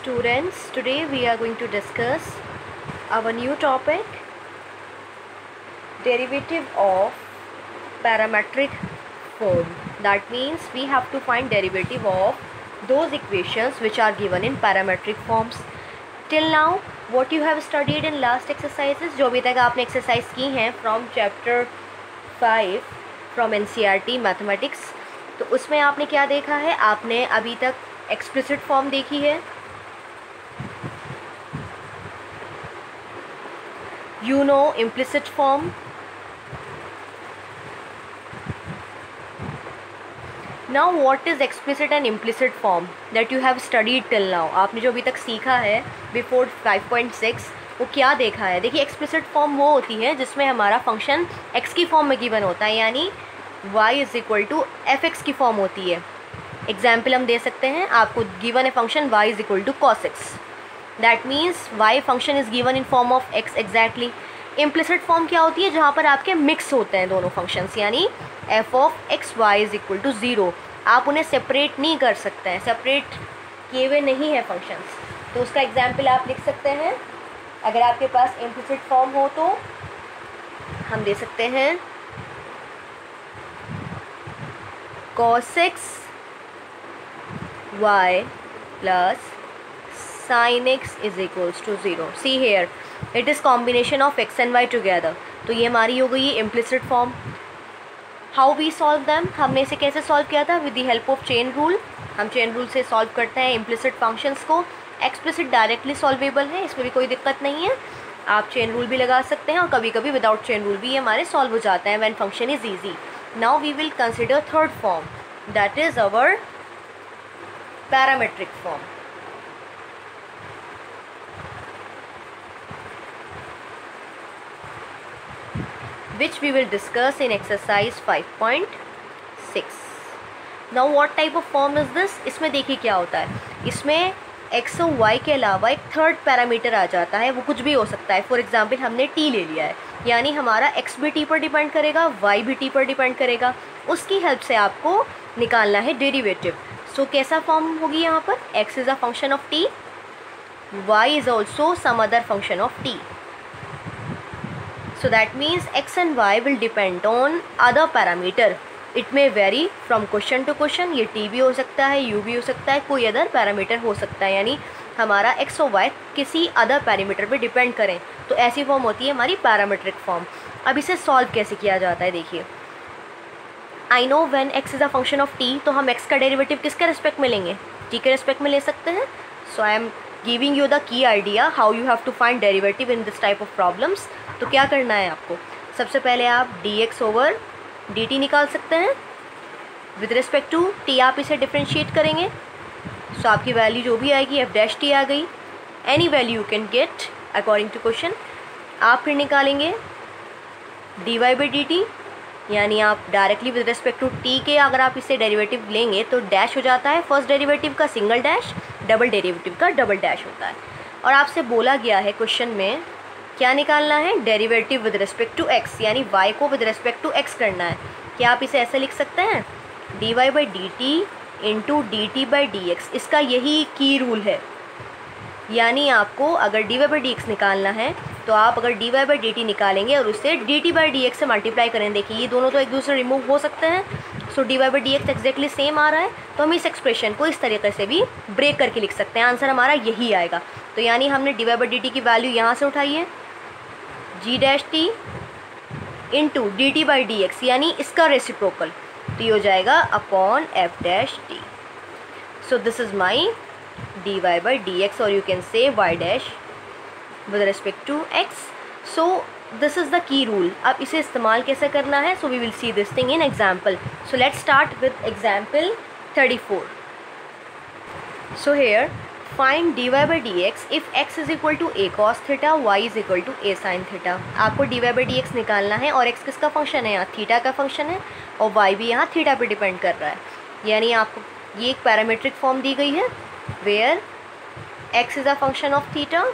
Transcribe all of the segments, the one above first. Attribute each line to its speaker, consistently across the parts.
Speaker 1: students, today we are going to discuss our new topic, derivative of parametric form. That means we have to find derivative of those equations which are given in parametric forms. Till now what you have studied in last exercises, जो अभी तक आपने exercise की हैं from chapter 5 from NCERT mathematics, तो उसमें आपने क्या देखा है? आपने अभी तक एक्सप्लिसिट फॉर्म देखी है, you know implicit form. Now what is explicit and implicit form that you have studied till now? आपने जो अभी तक सीखा है बिफोर 5.6 वो क्या देखा है? देखिए, एक्सप्लिसिट फॉर्म वो होती है जिसमें हमारा फंक्शन x की फॉर्म में गिवन होता है, यानी y is equal to fx की फॉर्म होती है. एग्जाम्पल हम दे सकते हैं, आपको गिवन है function y is equal to cos x. That means y function is given in form of x exactly. Implicit form क्या होती है? जहाँ पर आपके मिक्स होते हैं दोनों फंक्शंस, यानी f of X Y is equal to 0. आप उन्हें सेपरेट नहीं कर सकते हैं, सेपरेट किए हुए नहीं है फंक्शंस. तो उसका एग्जाम्पल आप लिख सकते हैं. अगर आपके पास इम्प्लिसिट फॉर्म हो तो हम दे सकते हैं cos x y plus sin x is equals to 0. See here, it is combination of x and y together. तो ये हमारी हो गई implicit form. How we solve them? हमने इसे कैसे सॉल्व किया था? With the help of chain rule. हम चेन रूल से सॉल्व करते हैं इम्प्लिसिट फंक्शंस को. एक्सप्लिसिट डायरेक्टली सॉल्वेबल है, इसमें भी कोई दिक्कत नहीं है. आप चेन रूल भी लगा सकते हैं और कभी कभी विदाउट चेन रूल भी हमारे सॉल्व हो जाते हैं when function is easy. Now we will consider third form, that is our parametric form. which we will discuss in exercise 5.6. Now what type of form is this? इसमें देखिए क्या होता है. इसमें x और y के अलावा एक थर्ड पैरामीटर आ जाता है, वो कुछ भी हो सकता है. फॉर एग्जांपल हमने t ले लिया है, यानी हमारा x भी t पर डिपेंड करेगा, y भी t पर डिपेंड करेगा. उसकी हेल्प से आपको निकालना है डेरिवेटिव. सो कैसा फॉर्म होगी यहाँ पर? x is a function of t, y is also some other function of t. So that means x and y will depend on other parameter. It may vary from question to question. ये t भी हो सकता है, u भी हो सकता है, कोई अदर पैरामीटर हो सकता है, यानी हमारा x और y किसी अदर पैरामीटर पे डिपेंड करें. तो ऐसी फॉर्म होती है हमारी पैरामेट्रिक फॉर्म. अब इसे सॉल्व कैसे किया जाता है? देखिए, I know when x is a function of t, तो हम x का डेरिवेटिव किसके रिस्पेक्ट में लेंगे? t के रिस्पेक्ट में ले सकते हैं. So I am giving you the key idea how you have to find derivative in this type of problems. तो क्या करना है आपको? सबसे पहले आप dx ओवर dt निकाल सकते हैं. विद रिस्पेक्ट टू t आप इसे डिफ्रेंशिएट करेंगे. सो आपकी वैल्यू जो भी आएगी f डैश t आ गई. Any value you can get according to question. आप फिर निकालेंगे dy बाई dt, यानी आप directly with respect to t के अगर आप इसे डेरिवेटिव लेंगे तो डैश हो जाता है. फर्स्ट डेरिवेटिव का सिंगल डैश, डबल डेरिवेटिव का डबल डैश होता है. और आपसे बोला गया है क्वेश्चन में क्या निकालना है? Derivative with respect to x, यानी y को विद रिस्पेक्ट टू x करना है. क्या आप इसे ऐसे लिख सकते हैं? dy by d T into d t by d x. इसका यही की रूल है, यानी आपको अगर dy बाई डी एक्स निकालना है तो आप अगर dy बाई डी टी निकालेंगे और उससे dt बाई डी एक्स से मल्टीप्लाई करें. देखिए ये दोनों तो एक दूसरे रिमूव हो सकते हैं. So dy by d x exactly same आ रहा है, तो हम इस एक्सप्रेशन को इस तरीके से भी ब्रेक करके लिख सकते हैं. आंसर हमारा यही आएगा. तो यानी हमने dy बाई डी टी की वैल्यू यहाँ से उठाई है, g dash t into d t by d x, यानी इसका रेसिप्रोकल, तो ये हो जाएगा upon f dash t. So this is my d y by d x, और you can say y dash with respect to x. So this is the key rule. अब इसे इस्तेमाल कैसे करना है? So we will see this thing in example. So let's start with example 34. So here find dy by d x if x is equal to a cos theta, y is equal to a sin theta. आपको dy by d x निकालना है, और x किसका function है? यहाँ theta का function है, और y भी यहाँ थीटा पे डिपेंड कर रहा है. यानी आपको ये एक पैरामेट्रिक फॉर्म दी गई है where x is a function of theta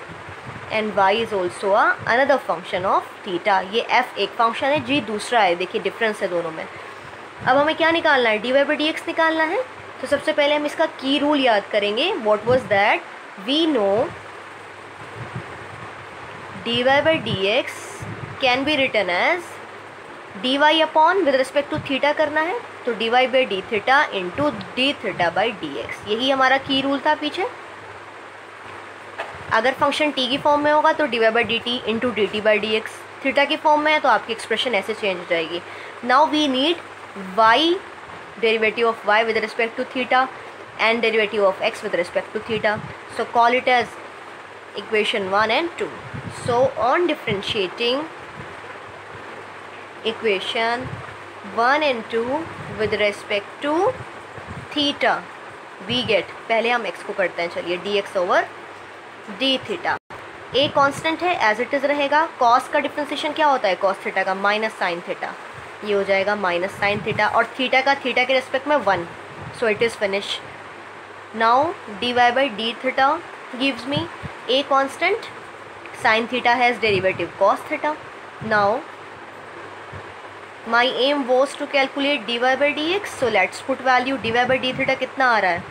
Speaker 1: and y is also another function of theta. ये f एक फंक्शन है, g दूसरा है. देखिए डिफरेंस है दोनों में. अब हमें क्या निकालना है? dy बाई डी एक्स निकालना है. तो सबसे पहले हम इसका की रूल याद करेंगे. What was that? We know dy by dx can be written as dy upon with respect to theta करना है तो dy by d theta into d theta by dx, यही हमारा की रूल था पीछे। अगर फंक्शन t की फॉर्म में होगा तो dy by dt into dt by dx, theta की फॉर्म में है तो आपकी एक्सप्रेशन ऐसे चेंज हो जाएगी। Now we need y, derivative of y with respect to theta and derivative of x with respect to theta, so call it as equation 1 and 2. So on differentiating equation 1 and 2 with respect to theta we get, पहले हम x को करते हैं, चलिए dx over d theta. a constant है, as it is रहेगा। cos का differentiation क्या होता है cos थीटा का, माइनस साइन थीटा, ये हो जाएगा माइनस साइन थीटा, और थीटा का थीटा के रेस्पेक्ट में 1, so it is finish. Now dy by d theta gives me a constant, sin theta has derivative cos theta. Now my aim was to calculate dy by dx, so let's put value dy by d theta कितना आ रहा है,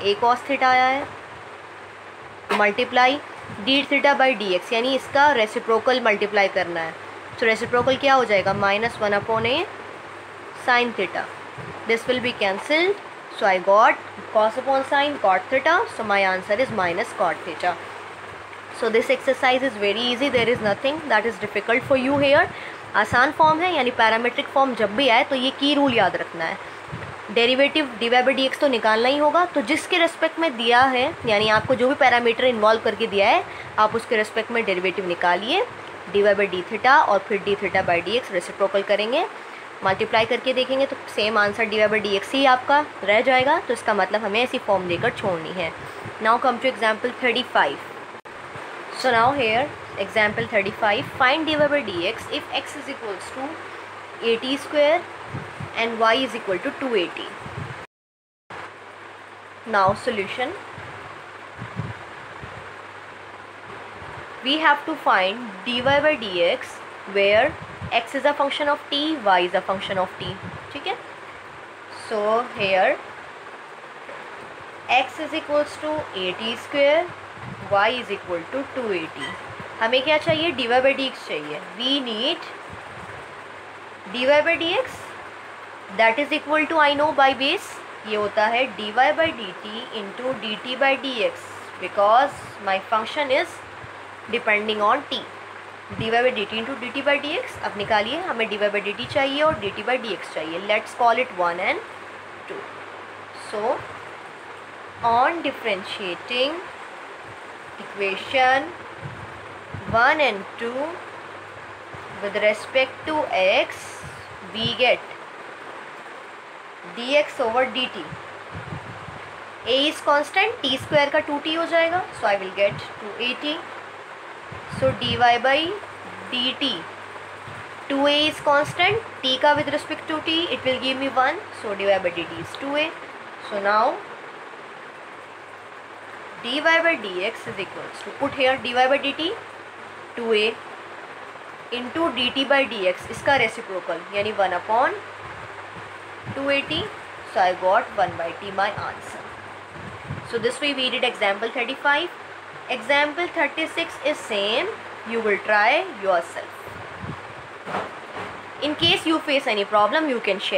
Speaker 1: a cos theta आया है, multiply d theta by dx, यानी इसका reciprocal multiply करना है। तो रेसिप्रोकल क्या हो जाएगा, -1 upon a sin theta, this will be cancelled, so I got cos upon sin cot theta, so my answer is minus cot theta. So this exercise is very easy, there is nothing that is difficult for you here. आसान form है, यानी parametric form जब भी आए तो ये की rule याद रखना है, डेरिवेटिव dy by dx तो निकालना ही होगा। तो जिसके रेस्पेक्ट में दिया है, यानी आपको जो भी पैरामीटर इन्वॉल्व करके दिया है, आप उसके रेस्पेक्ट में डेरिवेटिव निकालिए, dy by d थीटा और फिर d theta by dx reciprocal करेंगे, मल्टीप्लाई करके देखेंगे तो same answer dy by dx ही आपका रह जाएगा। तो इसका मतलब हमें ऐसी फॉर्म देकर छोड़नी है। Now come to example 35। So now here example 35, find dy by dx if x is equals to 80 square and y is equal to 280। Now solution, we have to find dy by dx where x is a function of t, y is a function of t, ठीक है। so here x is equals to 80 square, y is equal to 280। हमें क्या चाहिए, dy by dx चाहिए। we need dy by dx that is equal to, I know by base, ये होता है dy by dt into dt by dx because my function is depending on t, dy by dt into dt by dx। अब निकालिए, हमें dy by dt चाहिए और dt by dx चाहिए। Let's call it 1 and 2। So on differentiating equation 1 and 2 with respect to x we get dx over dt, a is constant, t square का 2t हो जाएगा, so I will get 280। So dy by dt, 2a is constant, t का with respect to t it will give me 1, so dy by dt is 2a. So now dy by dx is equals to, put here dy by dt 2a into dt by dx, इसका reciprocal यानी 1 upon 280, so I got 1 by t my answer. So this way we did example 35. Example 36 is same, you will try yourself. In case you face any problem, you can share